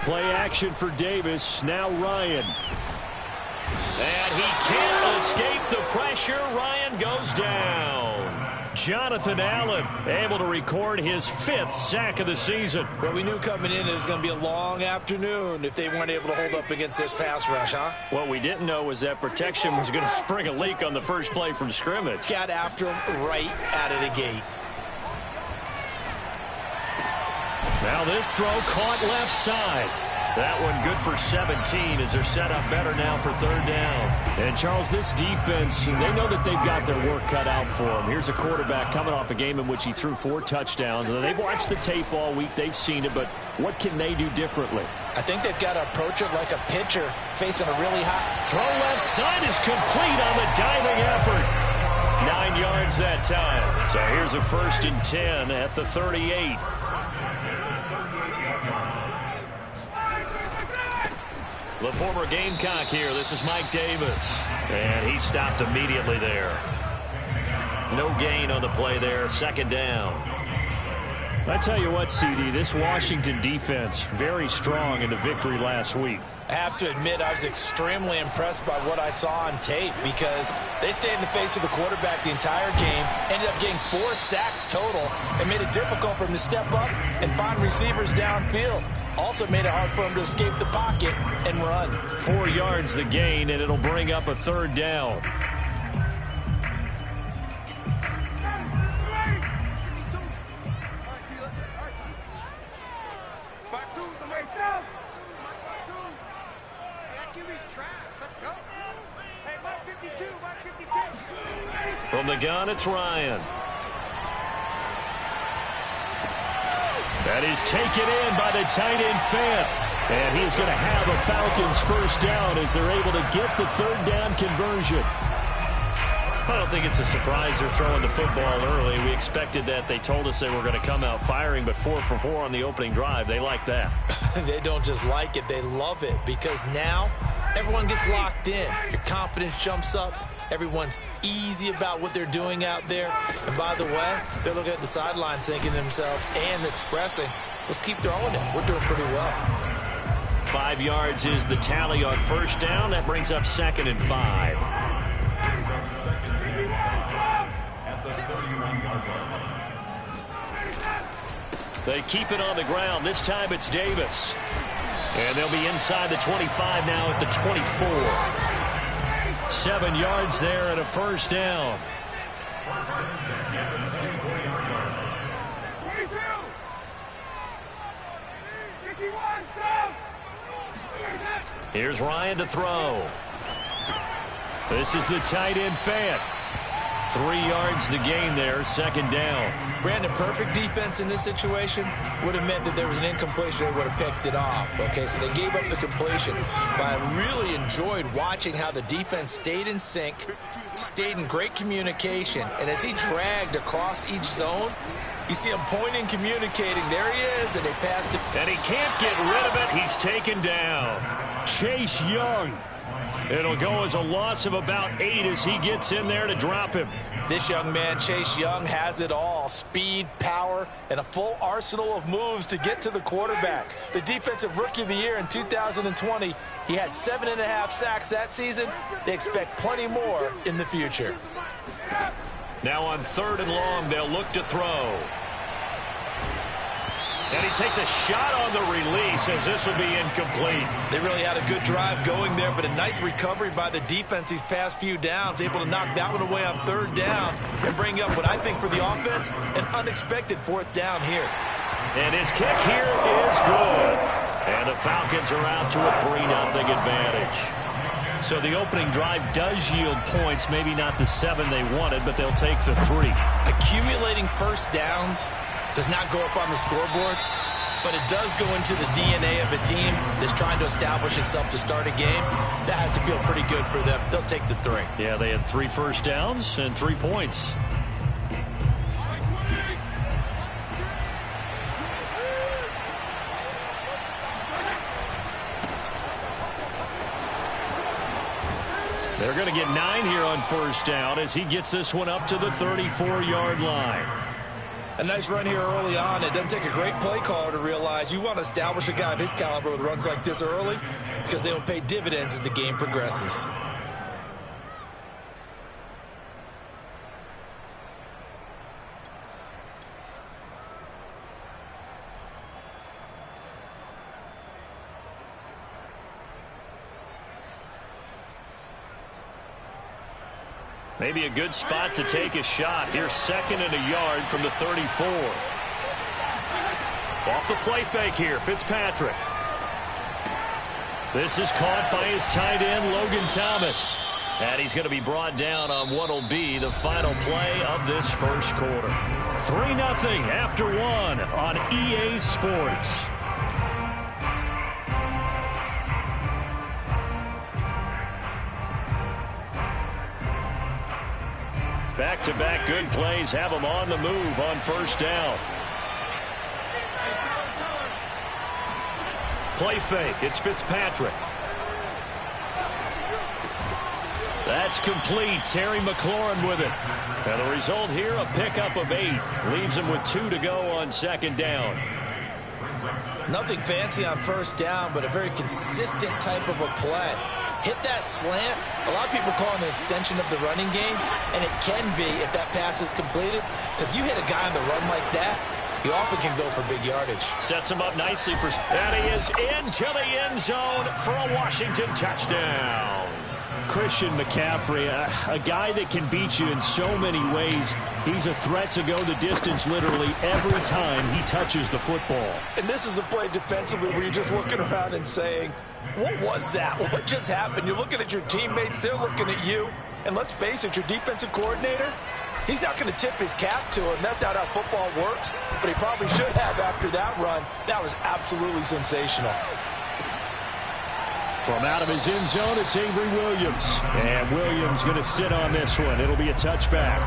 Play action for Davis. Now Ryan. And he can't escape the pressure. Ryan goes down. Jonathan Allen able to record his 5th sack of the season. Well, we knew coming in it was going to be a long afternoon if they weren't able to hold up against this pass rush, huh? What we didn't know was that protection was going to spring a leak on the first play from scrimmage. Got after him right out of the gate. Now this throw caught left side. That one good for 17 as they're set up better now for 3rd down. And, Charles, this defense, they know that they've got their work cut out for them. Here's a quarterback coming off a game in which he threw 4 touchdowns. And they've watched the tape all week. They've seen it. But what can they do differently? I think they've got to approach it like a pitcher facing a really hot. Throw left side is complete on the diving effort. 9 yards that time. So here's a 1st and 10 at the 38. The former Gamecock here. This is Mike Davis. And he stopped immediately there. No gain on the play there. 2nd down. I tell you what, CD, this Washington defense, very strong in the victory last week. I have to admit I was extremely impressed by what I saw on tape because they stayed in the face of the quarterback the entire game, ended up getting 4 sacks total, and made it difficult for him to step up and find receivers downfield. Also made it hard for him to escape the pocket and run. 4 yards the gain, and it'll bring up a 3rd down. From the gun, it's Ryan. That is taken in by the tight end Fant. And he's going to have a Falcons 1st down as they're able to get the 3rd down conversion. I don't think it's a surprise they're throwing the football early. We expected that. They told us they were going to come out firing, but 4 for 4 on the opening drive. They like that. They don't just like it, they love it, because now everyone gets locked in. Your confidence jumps up. Everyone's easy about what they're doing out there. And by the way, they're looking at the sideline thinking to themselves and expressing, let's keep throwing it. We're doing pretty well. 5 yards is the tally on 1st down. That brings up 2nd and 5. They keep it on the ground. This time it's Davis. And they'll be inside the 25 now at the 24. 7 yards there and a 1st down. Here's Ryan to throw. This is the tight end Fant. 3 yards the gain there, 2nd down. Brandon, perfect defense in this situation would have meant that there was an incompletion. They would have picked it off. Okay, so they gave up the completion. But I really enjoyed watching how the defense stayed in sync, stayed in great communication. And as he dragged across each zone, you see him pointing, communicating. There he is, and they passed it. And he can't get rid of it. He's taken down. Chase Young. It'll go as a loss of about 8 as he gets in there to drop him. This young man, Chase Young, has it all. Speed, power, and a full arsenal of moves to get to the quarterback. The Defensive Rookie of the Year in 2020, he had 7.5 sacks that season. They expect plenty more in the future. Now on 3rd and long, they'll look to throw. And he takes a shot on the release as this will be incomplete. They really had a good drive going there, but a nice recovery by the defense these past few downs, able to knock that one away on 3rd down and bring up what I think for the offense, an unexpected 4th down here. And his kick here is good. And the Falcons are out to a 3-0 advantage. So the opening drive does yield points, maybe not the 7 they wanted, but they'll take the 3. Accumulating 1st downs does not go up on the scoreboard, but it does go into the DNA of a team that's trying to establish itself to start a game. That has to feel pretty good for them. They'll take the 3. Yeah, they had 3 first downs and 3 points. They're going to get 9 here on 1st down as he gets this one up to the 34-yard line. A nice run here early on. It doesn't take a great play caller to realize you want to establish a guy of his caliber with runs like this early because they will pay dividends as the game progresses. Maybe a good spot to take a shot. Here's 2nd and a yard from the 34. Off the play fake here, Fitzpatrick. This is caught by his tight end, Logan Thomas. And he's going to be brought down on what will be the final play of this first quarter. 3-0 after 1 on EA Sports. Back-to-back good plays have them on the move on first down. Play fake. It's Fitzpatrick. That's complete. Terry McLaurin with it. And the result here, a pickup of 8. Leaves him with 2 to go on 2nd down. Nothing fancy on first down, but a very consistent type of a play. Hit that slant. A lot of people call it an extension of the running game, and it can be if that pass is completed, because you hit a guy on the run like that, he often can go for big yardage. Sets him up nicely for... And he is into the end zone for a Washington touchdown. Christian McCaffrey, a guy that can beat you in so many ways. He's a threat to go the distance literally every time he touches the football. And this is a play defensively where you're just looking around and saying, what was that? What just happened? You're looking at your teammates. They're looking at you. And let's face it, your defensive coordinator, he's not going to tip his cap to him. That's not how football works. But he probably should have after that run. That was absolutely sensational. From out of his end zone, it's Avery Williams. And Williams going to sit on this one. It'll be a touchback.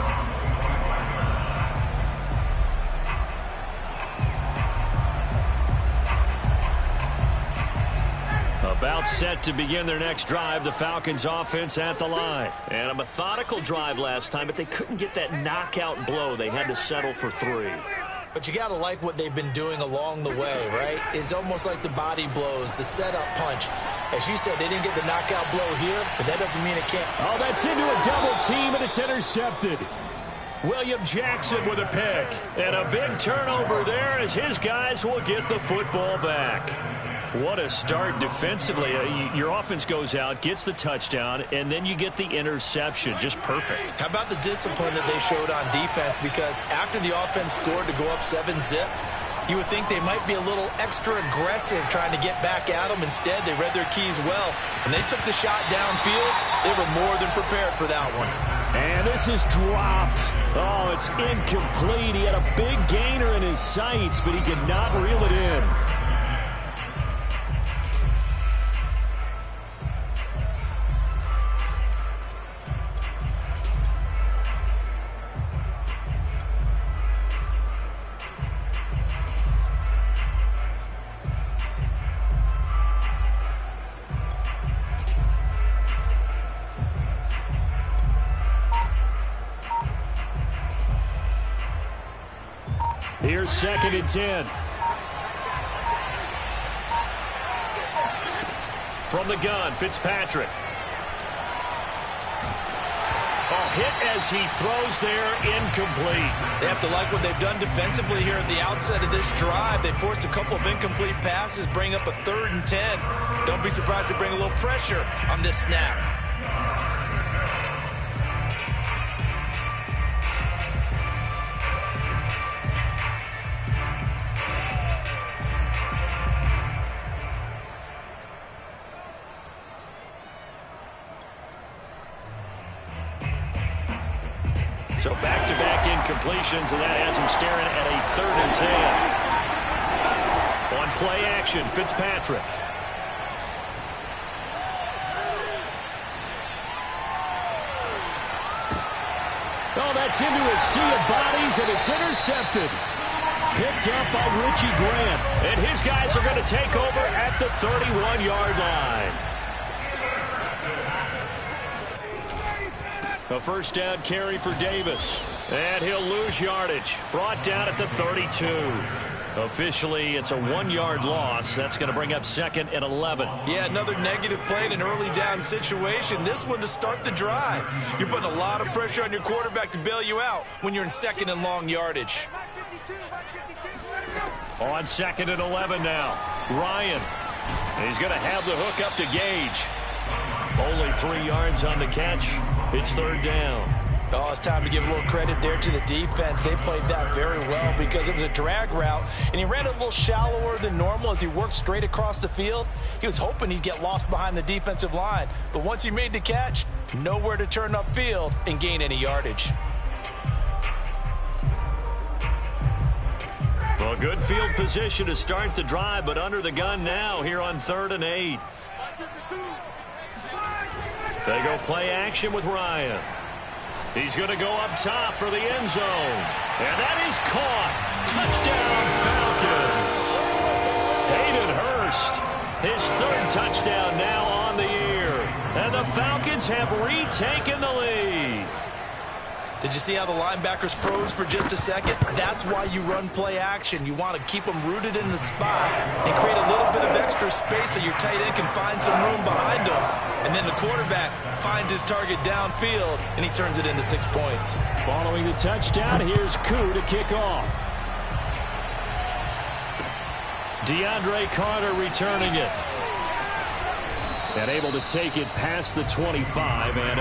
About set to begin their next drive, the Falcons offense at the line. And a methodical drive last time, but they couldn't get that knockout blow. They had to settle for 3. But you got to like what they've been doing along the way, right? It's almost like the body blows, the setup punch. As you said, they didn't get the knockout blow here, but that doesn't mean it can't. Oh, that's into a double team, and it's intercepted. William Jackson with a pick. And a big turnover there as his guys will get the football back. What a start defensively. Your offense goes out, gets the touchdown, and then you get the interception. Just perfect. How about the discipline that they showed on defense? Because after the offense scored to go up 7-zip, you would think they might be a little extra aggressive trying to get back at them. Instead, they read their keys well, and they took the shot downfield. They were more than prepared for that one. And this is dropped. Oh, it's incomplete. He had a big gainer in his sights, but he could not reel it in. Here's 2nd and 10. From the gun, Fitzpatrick. Oh, hit as he throws there, incomplete. They have to like what they've done defensively here at the outset of this drive. They forced a couple of incomplete passes, bring up a 3rd and 10. Don't be surprised to bring a little pressure on this snap. So back-to-back incompletions, and that has him staring at a 3rd and 10. On play action, Fitzpatrick. Oh, that's into a sea of bodies, and it's intercepted. Picked up by Richie Grant. And his guys are going to take over at the 31-yard line. A first down carry for Davis. And he'll lose yardage. Brought down at the 32. Officially, it's a 1-yard loss. That's going to bring up 2nd and 11. Yeah, another negative play in an early down situation. This one to start the drive. You're putting a lot of pressure on your quarterback to bail you out when you're in 2nd and long yardage. On 2nd and 11 now. Ryan. He's going to have the hook up to Gage. Only 3 yards on the catch. It's 3rd down. Oh, it's time to give a little credit there to the defense. They played that very well because it was a drag route, and he ran a little shallower than normal as he worked straight across the field. He was hoping he'd get lost behind the defensive line, but once he made the catch, nowhere to turn upfield and gain any yardage. Well, good field position to start the drive, but under the gun now here on 3rd and 8. They go play action with Ryan. He's going to go up top for the end zone. And that is caught. Touchdown, Falcons. Hayden Hurst, his 3rd touchdown now on the year. And the Falcons have retaken the lead. Did you see how the linebackers froze for just a second? That's why you run play action. You want to keep them rooted in the spot and create a little bit of extra space so your tight end can find some room behind him. And then the quarterback finds his target downfield, and he turns it into 6 points. Following the touchdown, here's Koo to kick off. DeAndre Carter returning it. And able to take it past the 25 and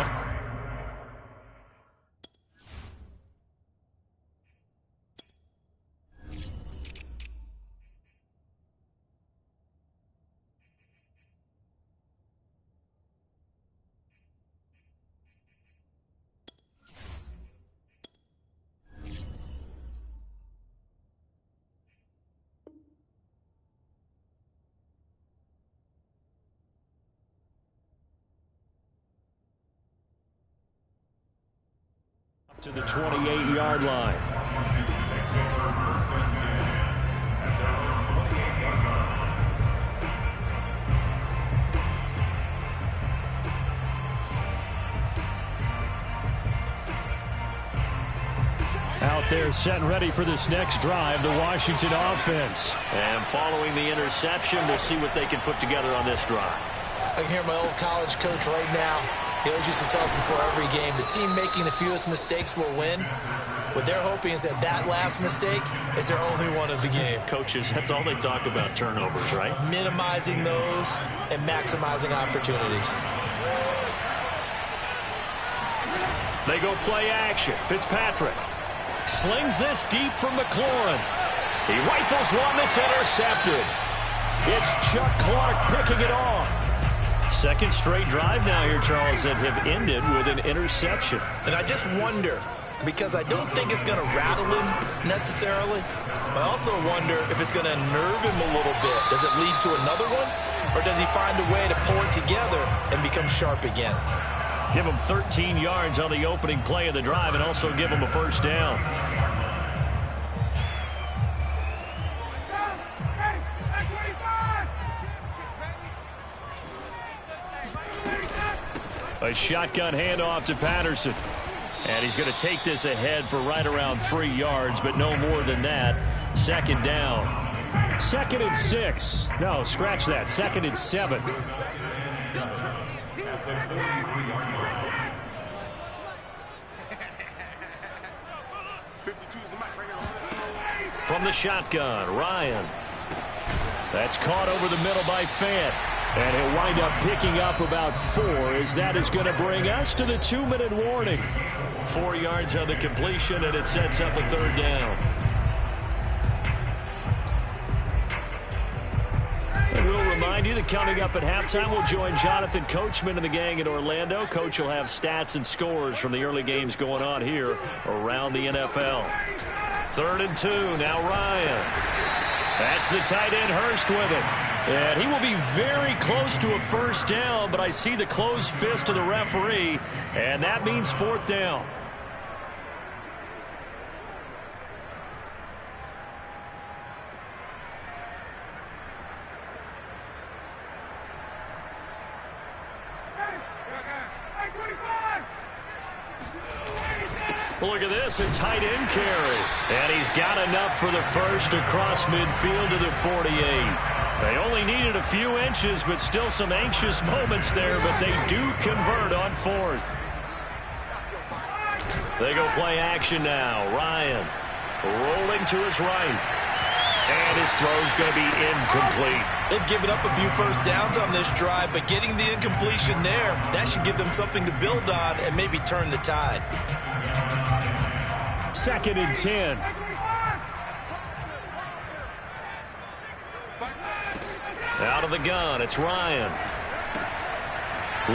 to the 28-yard line. Out there set and ready for this next drive, the Washington offense. And following the interception, we'll see what they can put together on this drive. I can hear my old college coach right now. He always used to tell us before every game, the team making the fewest mistakes will win. What they're hoping is that that last mistake is their only one of the game. Coaches, that's all they talk about, turnovers, right? Minimizing those and maximizing opportunities. They go play action. Fitzpatrick slings this deep from McLaurin. He rifles one that's intercepted. It's Chuck Clark picking it off. 2nd straight drive now here, Charles, that have ended with an interception. And I just wonder, because I don't think it's going to rattle him necessarily, but I also wonder if it's going to unnerve him a little bit. Does it lead to another one? Or does he find a way to pull it together and become sharp again? Give him 13 yards on the opening play of the drive and also give him a 1st down. A shotgun handoff to Patterson. And he's going to take this ahead for right around 3 yards, but no more than that. 2nd down. 2nd and 6. No, scratch that. 2nd and 7. From the shotgun, Ryan. That's caught over the middle by Fant. And he'll wind up picking up about 4 as that is going to bring us to the 2-minute warning. 4 yards on the completion, and it sets up a 3rd down. And we'll remind you that coming up at halftime, we'll join Jonathan Coachman and the gang in Orlando. Coach will have stats and scores from the early games going on here around the NFL. 3rd and 2, now Ryan. That's the tight end Hurst with it. And he will be very close to a 1st down, but I see the closed fist of the referee, and that means 4th down. Look at this, a tight end carry. And he's got enough for the first across midfield to the 48. They only needed a few inches, but still some anxious moments there, but they do convert on 4th. They go play action now. Ryan rolling to his right. And his throw's going to be incomplete. They've given up a few first downs on this drive, but getting the incompletion there, that should give them something to build on and maybe turn the tide. 2nd and 10. Out of the gun, it's Ryan.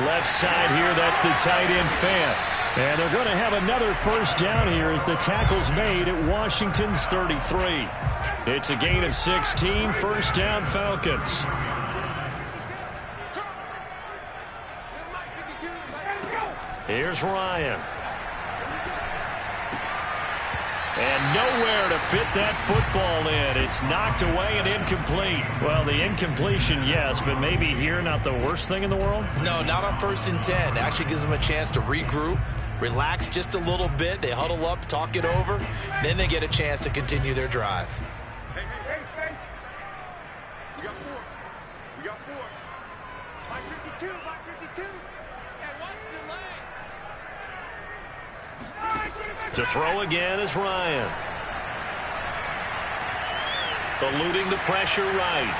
Left side here, that's the tight end Fant. And they're going to have another first down here as the tackle's made at Washington's 33. It's a gain of 16, first down Falcons. Here's Ryan. And nowhere to fit that football in. It's knocked away and incomplete. Well, the incompletion, yes, but maybe here not the worst thing in the world? No, not on 1st and 10. Actually gives them a chance to regroup, relax just a little bit. They huddle up, talk it over. Then they get a chance to continue their drive. Hey, space. We got 4. We got 4. 552, 552. And watch the leg. To throw again is Ryan. Eluding the pressure right.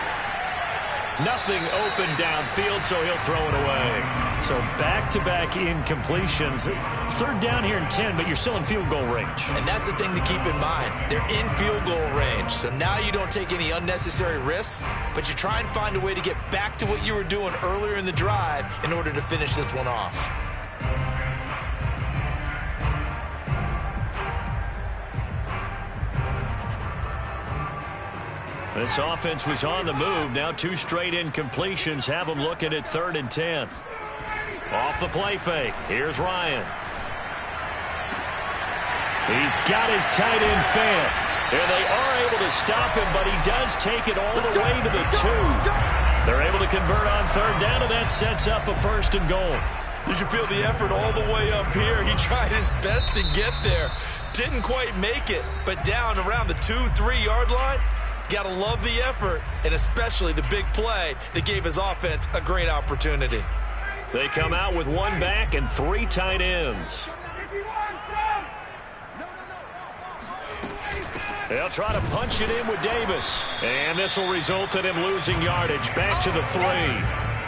Nothing open downfield, so he'll throw it away. So back-to-back incompletions. 3rd down here and 10, but you're still in field goal range. And that's the thing to keep in mind. They're in field goal range. So now you don't take any unnecessary risks, but you try and find a way to get back to what you were doing earlier in the drive in order to finish this one off. This offense was on the move. Now 2 straight incompletions have them looking at 3rd and 10. Off the play fake. Here's Ryan. He's got his tight end Fant. And they are able to stop him, but he does take it all the way to the 2. They're able to convert on 3rd down, and that sets up a 1st and goal. You can feel the effort all the way up here. He tried his best to get there. Didn't quite make it, but down around the 2-3 yard line. Got to love the effort, and especially the big play that gave his offense a great opportunity. They come out with 1 back and 3 tight ends. They'll try to punch it in with Davis. And this will result in him losing yardage back to the 3.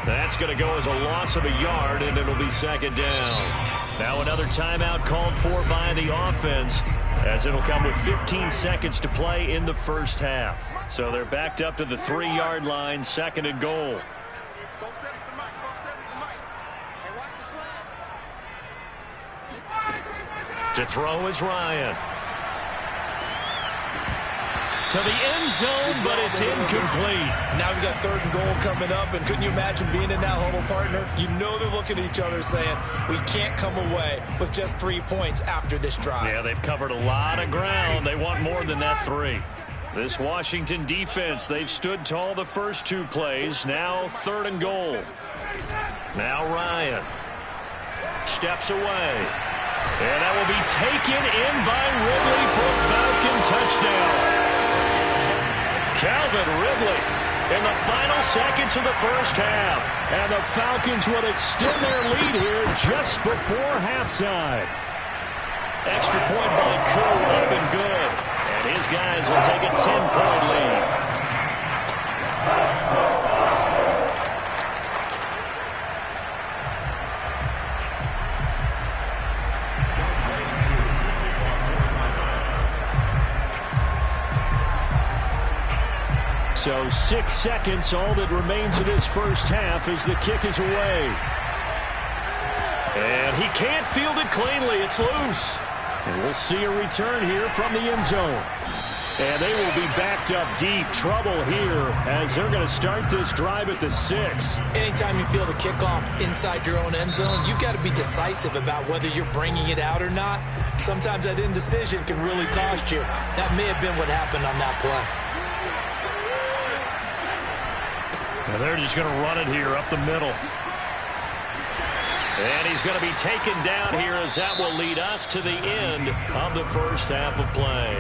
That's going to go as a loss of a yard, and it'll be 2nd down. Now another timeout called for by the offense, as it'll come with 15 seconds to play in the first half. So they're backed up to the 3-yard line, 2nd and goal. To throw is Ryan. To the end zone, but it's incomplete. Now we've got 3rd and goal coming up, and couldn't you imagine being in that huddle, partner? You know they're looking at each other saying, we can't come away with just 3 points after this drive. Yeah, they've covered a lot of ground. They want more than that 3. This Washington defense, they've stood tall the first 2 plays. Now 3rd and goal. Now Ryan steps away. And that will be taken in by Ridley for a Falcon touchdown. Calvin Ridley in the final seconds of the first half. And the Falcons will extend their lead here just before halftime. Extra point by Kerr would have been good. And his guys will take a 10-point lead. So 6 seconds, all that remains of this first half as the kick is away. And he can't field it cleanly. It's loose. And we'll see a return here from the end zone. And they will be backed up deep. Trouble here as they're going to start this drive at the 6. Anytime you feel the kickoff inside your own end zone, you've got to be decisive about whether you're bringing it out or not. Sometimes that indecision can really cost you. That may have been what happened on that play. And they're just going to run it here up the middle. And he's going to be taken down here as that will lead us to the end of the first half of play.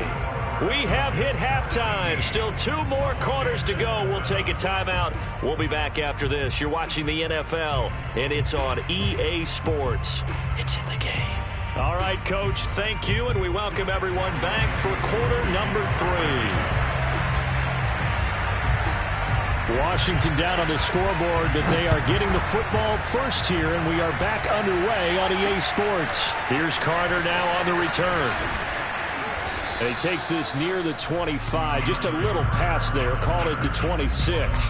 We have hit halftime. Still 2 more quarters to go. We'll take a timeout. We'll be back after this. You're watching the NFL, and it's on EA Sports. It's in the game. All right, Coach, thank you, and we welcome everyone back for quarter number 3. Washington down on the scoreboard, but they are getting the football first here, and we are back underway on EA Sports. Here's Carter now on the return. And he takes this near the 25, just a little pass there, call it the 26.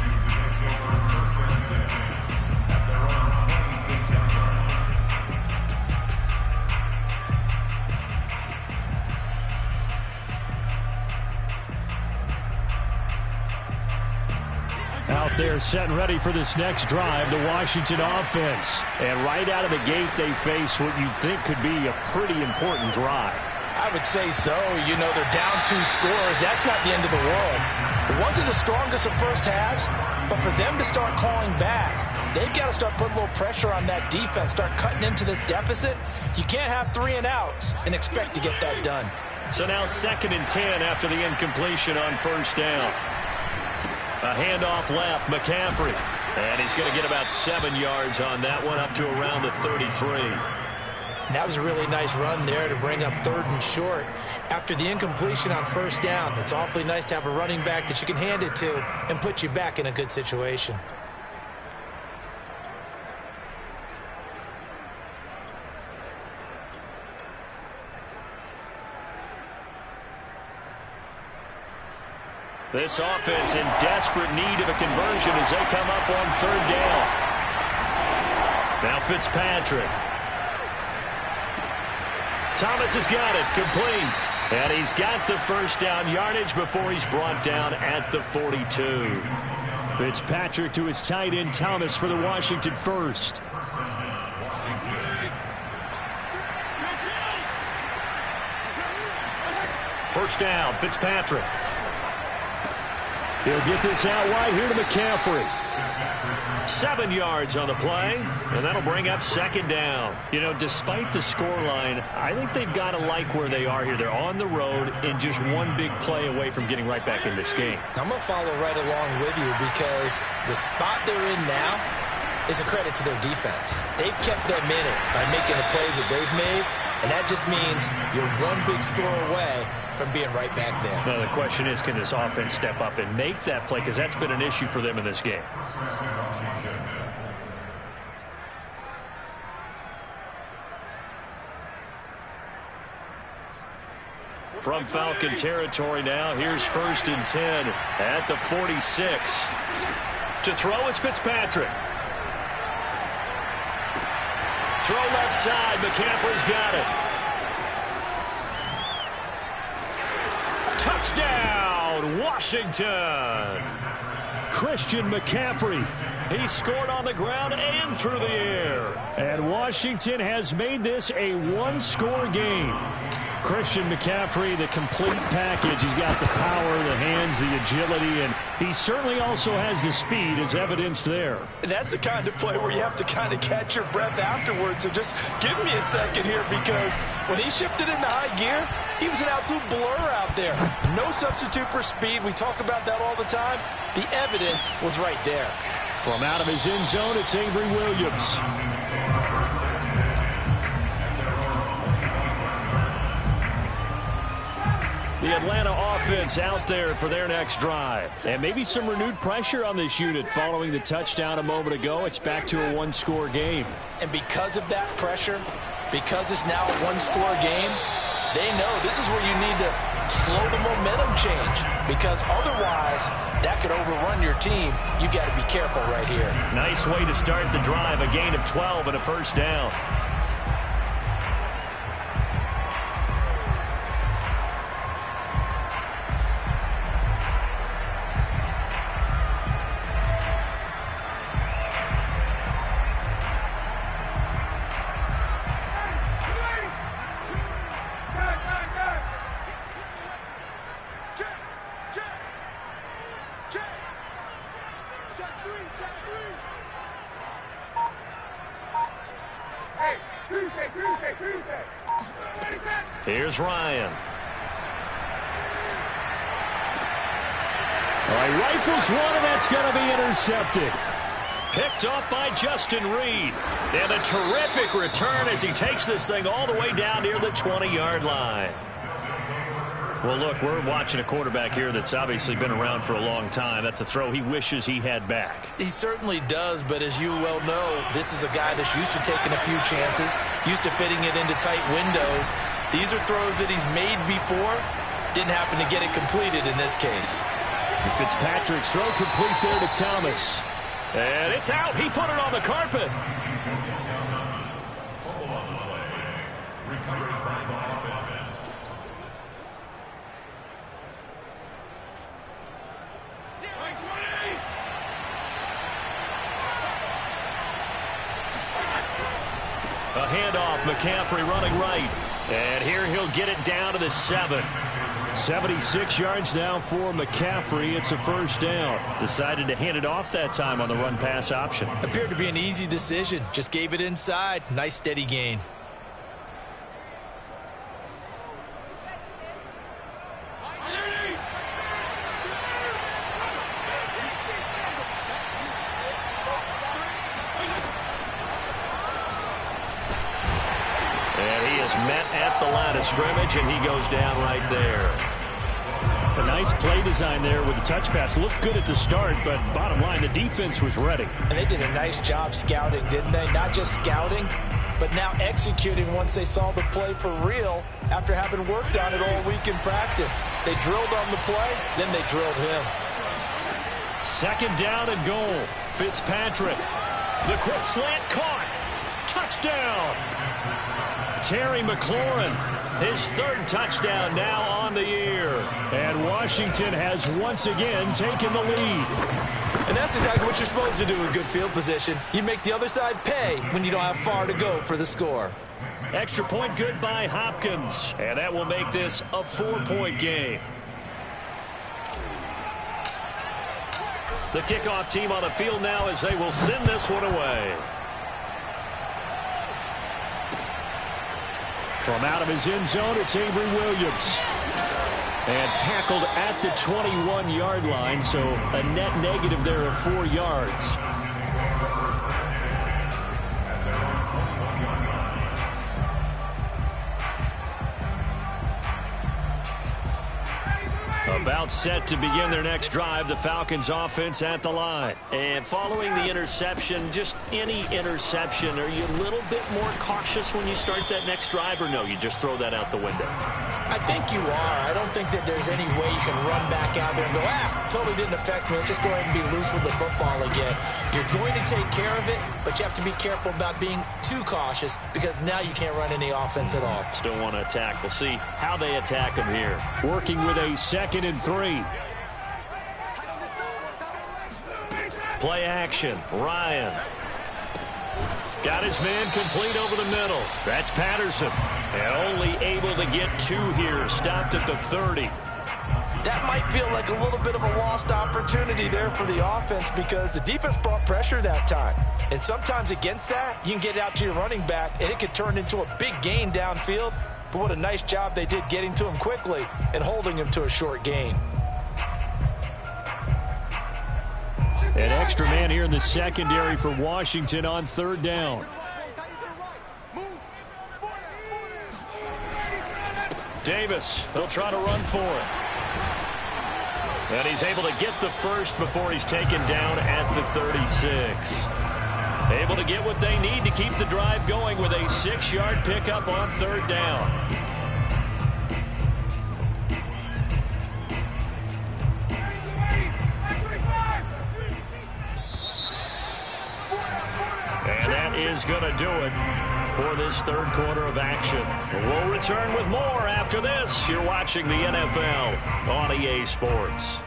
Out there set and ready for this next drive, the Washington offense. And right out of the gate, they face what you think could be a pretty important drive. I would say so. You know, they're down 2 scores. That's not the end of the world. It wasn't the strongest of first halves, but for them to start calling back, they've got to start putting a little pressure on that defense, start cutting into this deficit. You can't have 3 and outs and expect to get that done. So now 2nd and 10 after the incompletion on first down. A handoff left, McCaffrey. And he's going to get about 7 yards on that one, up to around the 33. That was a really nice run there to bring up 3rd and short. After the incompletion on first down, it's awfully nice to have a running back that you can hand it to and put you back in a good situation. This offense in desperate need of a conversion as they come up on 3rd down. Now Fitzpatrick. Thomas has got it, complete. And he's got the first down yardage before he's brought down at the 42. Fitzpatrick to his tight end Thomas for the Washington first. First down, Fitzpatrick. He'll get this out wide here to McCaffrey. 7 yards on the play, and that'll bring up 2nd down. You know, despite the scoreline, I think they've got to like where they are here. They're on the road and just one big play away from getting right back in this game. I'm going to follow right along with you because the spot they're in now is a credit to their defense. They've kept them in it by making the plays that they've made, and that just means you're one big score away from being right back there. Now, the question is, can this offense step up and make that play? Because that's been an issue for them in this game. From Falcon territory now, here's 1st and 10 at the 46. To throw is Fitzpatrick. Throw left side, McCaffrey's got it. Touchdown, Washington. Christian McCaffrey. He scored on the ground and through the air. And Washington has made this a one-score game. Christian McCaffrey, the complete package. He's got the power, the hands, the agility, and he certainly also has the speed as evidenced there. And that's the kind of play where you have to kind of catch your breath afterwards. So just give me a second here, because when he shifted into high gear, he was an absolute blur out there. No substitute for speed. We talk about that all the time. The evidence was right there. From out of his end zone, it's Avery Williams. The Atlanta offense out there for their next drive. And maybe some renewed pressure on this unit following the touchdown a moment ago. It's back to a one-score game. And because of that pressure, because it's now a one-score game, they know this is where you need to slow the momentum change, because otherwise that could overrun your team. You got to be careful right here. Nice way to start the drive. A gain of 12 and a first down. Hey, Tuesday. Here's Ryan. All right, rifles one, and that's going to be intercepted. Picked up by Justin Reed. And a terrific return as he takes this thing all the way down near the 20-yard line. Well, look, we're watching a quarterback here that's obviously been around for a long time. That's a throw he wishes he had back. He certainly does, but as you well know, this is a guy that's used to taking a few chances, used to fitting it into tight windows. These are throws that he's made before. Didn't happen to get it completed in this case. Fitzpatrick's throw complete there to Thomas. And it's out. He put it on the carpet. A handoff, McCaffrey running right. And here he'll get it down to the 7. 76 yards now for McCaffrey. It's a first down. Decided to hand it off that time on the run-pass option. Appeared to be an easy decision. Just gave it inside. Nice steady gain. And he is met at the line of scrimmage, and he goes down right there. A nice play design there with the touch pass. Looked good at the start, but bottom line, the defense was ready. And they did a nice job scouting, didn't they? Not just scouting, but now executing once they saw the play for real after having worked on it all week in practice. They drilled on the play, then they drilled him. Second down and goal. Fitzpatrick. The quick slant caught. Touchdown. Terry McLaurin, his third touchdown now on the year. And Washington has once again taken the lead. And that's exactly what you're supposed to do in good field position. You make the other side pay when you don't have far to go for the score. Extra point good by Hopkins. And that will make this a 4-point game. The kickoff team on the field now as they will send this one away. From out of his end zone, it's Avery Williams. And tackled at the 21-yard line, so a net negative there of 4 yards. About set to begin their next drive, the Falcons offense at the line. And following the interception, just any interception, are you a little bit more cautious when you start that next drive, or no, you just throw that out the window? I think you are. I don't think that there's any way you can run back out there and go, totally didn't affect me. Let's just go ahead and be loose with the football again. You're going to take care of it, but you have to be careful about being too cautious because now you can't run any offense at all. Still want to attack. We'll see how they attack him here. Working with a 2nd and 3. Play action. Ryan. Got his man complete over the middle. That's Patterson. And only able to get 2 here. Stopped at the 30. That might feel like a little bit of a lost opportunity there for the offense because the defense brought pressure that time. And sometimes against that, you can get out to your running back, and it could turn into a big gain downfield. But what a nice job they did getting to him quickly and holding him to a short gain. An extra man here in the secondary for Washington on 3rd down. Davis, they'll try to run for it. And he's able to get the first before he's taken down at the 36. Able to get what they need to keep the drive going with a 6-yard pickup on 3rd down. And that is going to do it for this 3rd quarter of action. We'll return with more after this. You're watching the NFL on EA Sports.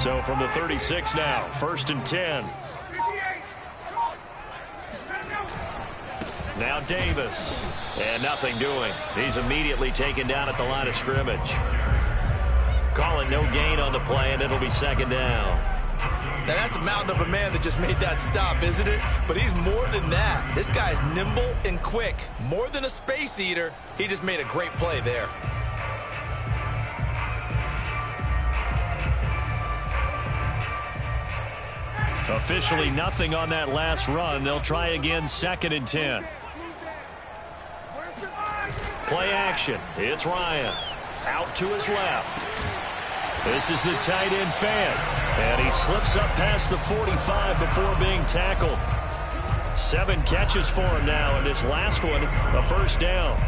So from the 36 now, 1st and 10. Now Davis. And nothing doing. He's immediately taken down at the line of scrimmage. Calling no gain on the play, and it'll be 2nd down. Now that's a mountain of a man that just made that stop, isn't it? But he's more than that. This guy's nimble and quick. More than a space eater. He just made a great play there. Officially nothing on that last run. They'll try again, 2nd and 10. Play action. It's Ryan. Out to his left. This is the tight end fan. And he slips up past the 45 before being tackled. 7 catches for him now, and this last one, a 1st down.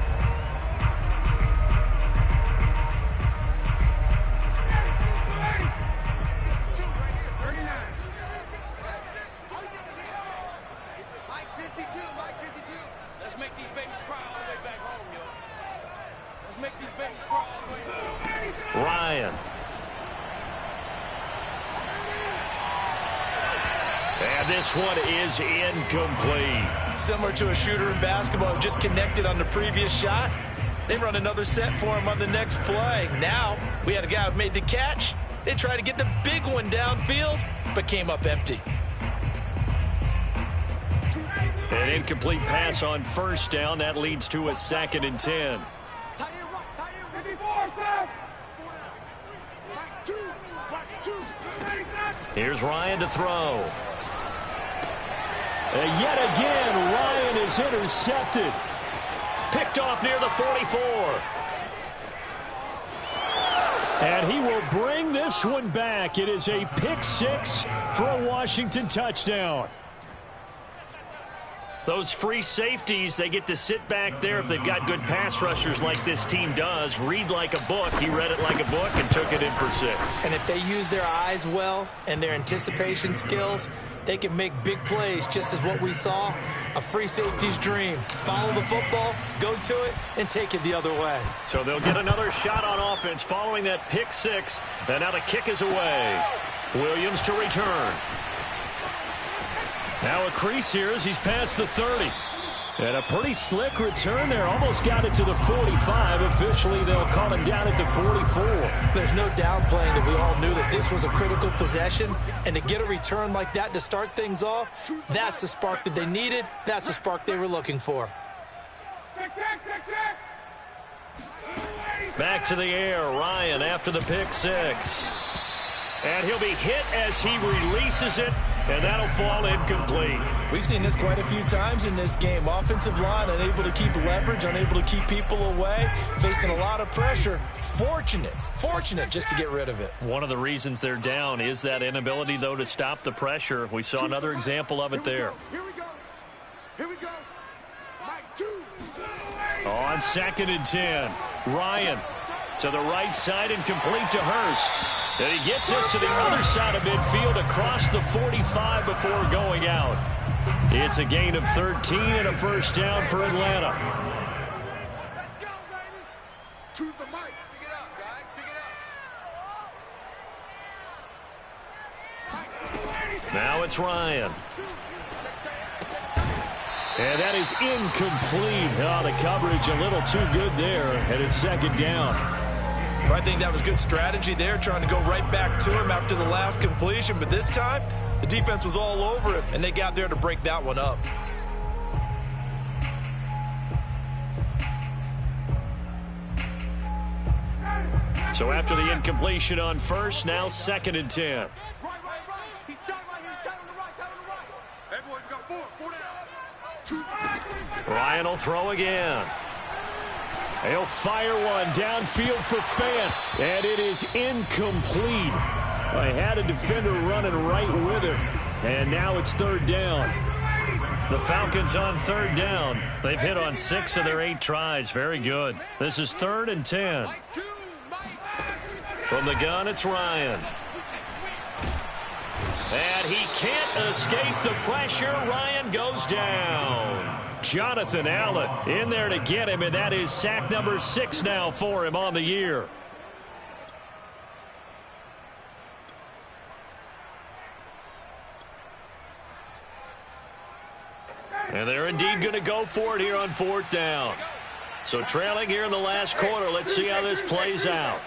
Ryan. And this one is incomplete. Similar to a shooter in basketball who just connected on the previous shot. They run another set for him on the next play. Now, we had a guy who made the catch. They tried to get the big one downfield, but came up empty. An incomplete pass on 1st down. That leads to a 2nd and 10. Here's Ryan to throw. And yet again, Ryan is intercepted. Picked off near the 44. And he will bring this one back. It is a pick 6 for a Washington touchdown. Those free safeties, they get to sit back there if they've got good pass rushers like this team does. Read like a book. He read it like a book and took it in for 6. And if they use their eyes well and their anticipation skills, they can make big plays, just as what we saw. A free safety's dream. Follow the football, go to it, and take it the other way. So they'll get another shot on offense following that pick 6. And now the kick is away. Williams to return. Now a crease here as he's past the 30. And a pretty slick return there. Almost got it to the 45. Officially, they'll call him down at the 44. There's no downplaying that we all knew that this was a critical possession. And to get a return like that to start things off, that's the spark that they needed. That's the spark they were looking for. Back to the air. Ryan after the pick 6. And he'll be hit as he releases it, and that'll fall incomplete. We've seen this quite a few times in this game. Offensive line unable to keep leverage, unable to keep people away, facing a lot of pressure. Fortunate just to get rid of it. One of the reasons they're down is that inability, though, to stop the pressure. We saw another example of it there. Here we go. Mike 2. On 2nd and 10, Ryan to the right side and complete to Hurst. And he gets this to the other side of midfield across the 45 before going out. It's a gain of 13 and a 1st down for Atlanta. Let's go, baby. Choose the mic. Pick it up, guys. Pick it up. Now it's Ryan. And that is incomplete. Oh, the coverage a little too good there. And it's 2nd down. I think that was good strategy there, trying to go right back to him after the last completion. But this time, the defense was all over him, and they got there to break that one up. So after the incompletion on 1st, now 2nd and 10. Right. He's tight right here. He's tight on the right. Hey, boys, we got 4 down. Ryan will throw again. He'll fire one downfield for Fant, and it is incomplete. I had a defender running right with him, and now it's 3rd down. The Falcons on 3rd down. They've hit on 6 of their 8 tries. Very good. This is 3rd and 10. From the gun, it's Ryan. And he can't escape the pressure. Ryan goes down. Jonathan Allen in there to get him, and that is sack number 6 now for him on the year. And they're indeed going to go for it here on 4th down. So trailing here in the last quarter. Let's see how this plays out.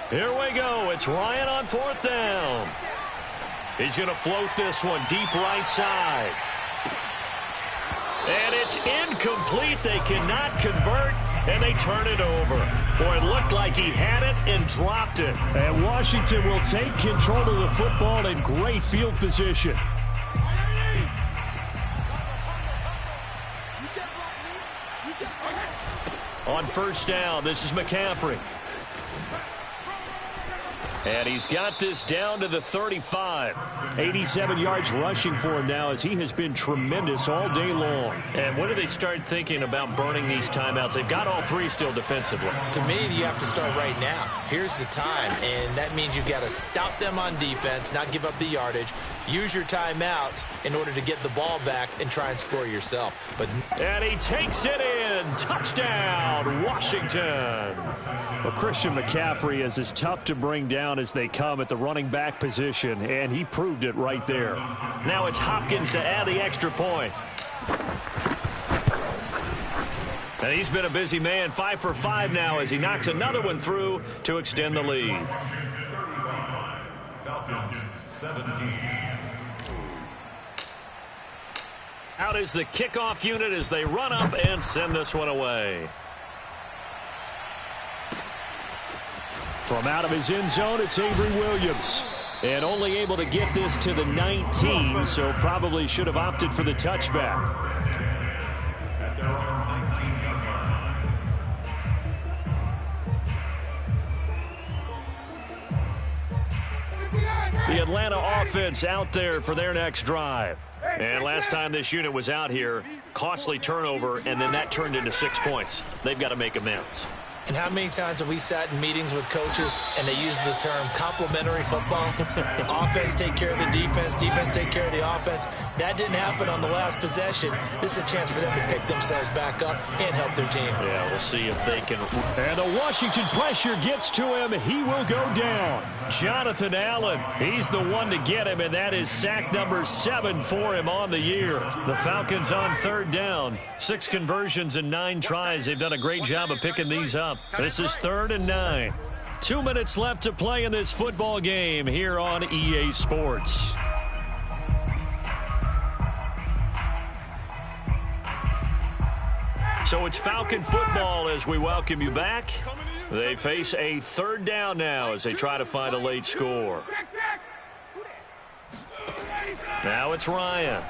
Here we go. It's Ryan on 4th down. He's going to float this one deep right side. And it's incomplete. They cannot convert, and they turn it over. Boy, it looked like he had it and dropped it. And Washington will take control of the football in great field position. On 1st down, this is McCaffrey. And he's got this down to the 35. 87 yards rushing for him now as he has been tremendous all day long. And when do they start thinking about burning these timeouts? They've got all 3 still defensively. To me, you have to start right now. Here's the time, and that means you've got to stop them on defense, not give up the yardage. Use your timeouts in order to get the ball back and try and score yourself. And he takes it in. Touchdown, Washington. Well, Christian McCaffrey is as tough to bring down as they come at the running back position, and he proved it right there. Now it's Hopkins to add the extra point. And he's been a busy man, 5 for 5 now as he knocks another one through to extend the lead. Falcons 17. Out is the kickoff unit as they run up and send this one away. From out of his end zone, it's Avery Williams. And only able to get this to the 19, so probably should have opted for the touchback. At their own 19-yard line. The Atlanta offense out there for their next drive. And last time this unit was out here, costly turnover, and then that turned into 6 points. They've got to make amends. And how many times have we sat in meetings with coaches and they use the term complementary football? Offense take care of the defense, defense take care of the offense. That didn't happen on the last possession. This is a chance for them to pick themselves back up and help their team. Yeah, we'll see if they can. And the Washington pressure gets to him. He will go down. Jonathan Allen, he's the one to get him, and that is sack number 7 for him on the year. The Falcons on 3rd down. 6 conversions and 9 tries. They've done a great job of picking these up. This is 3rd and 9. 2 minutes left to play in this football game here on EA Sports. So it's Falcon football as we welcome you back. They face a 3rd down now as they try to find a late score. Now it's Ryan.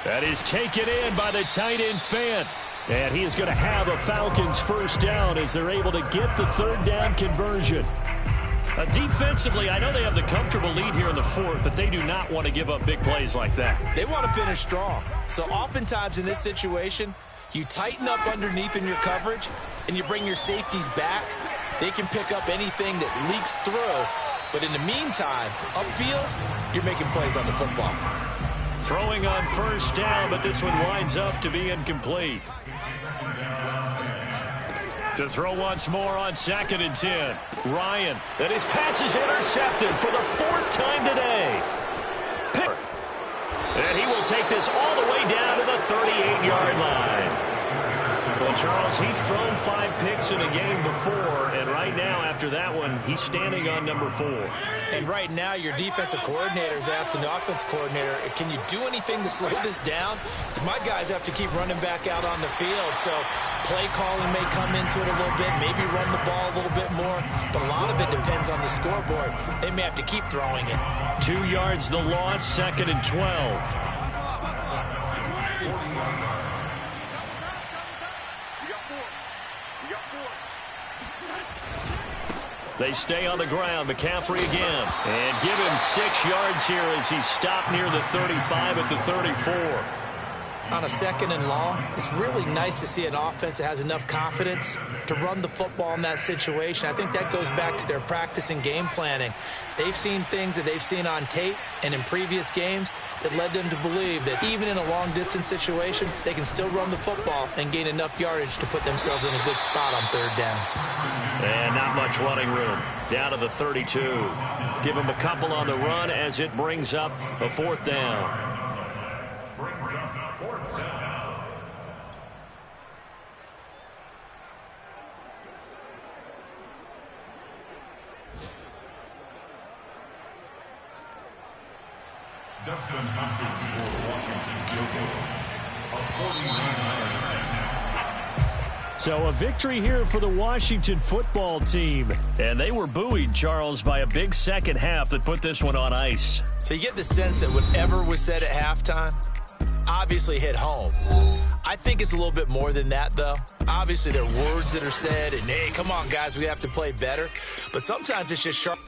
That is taken in by the tight end Fant. And he is going to have a Falcons 1st down as they're able to get the 3rd down conversion. Defensively, I know they have the comfortable lead here in the 4th, but they do not want to give up big plays like that. They want to finish strong. So oftentimes in this situation, you tighten up underneath in your coverage and you bring your safeties back. They can pick up anything that leaks through. But in the meantime, upfield, you're making plays on the football. Throwing on 1st down, but this one winds up to be incomplete. To throw once more on 2nd and 10. Ryan, and his pass is intercepted for the 4th time today. And he will take this all the way down to the 38-yard line. Well, Charles, he's thrown 5 picks in a game before, and right now, after that one, he's standing on number 4. And right now, your defensive coordinator is asking the offense coordinator, can you do anything to slow this down? Because my guys have to keep running back out on the field. So play calling may come into it a little bit, maybe run the ball a little bit more, but a lot of it depends on the scoreboard. They may have to keep throwing it. 2 yards the loss, 2nd and 12. They stay on the ground. McCaffrey again. And give him 6 yards here as he's stopped near the 35 at the 34. On a 2nd and long, it's really nice to see an offense that has enough confidence to run the football in that situation. I think that goes back to their practice and game planning. They've seen things that they've seen on tape and in previous games that led them to believe that even in a long-distance situation, they can still run the football and gain enough yardage to put themselves in a good spot on 3rd down. And not much running room. Down to the 32. Give him a couple on the run as it brings up a fourth down. Dustin Hopkins for Washington Field Goal. So a victory here for the Washington football team. And they were buoyed, Charles, by a big second half that put this one on ice. So you get the sense that whatever was said at halftime obviously hit home. I think it's a little bit more than that, though. Obviously, there are words that are said, and, hey, come on, guys, we have to play better. But sometimes it's just sharp.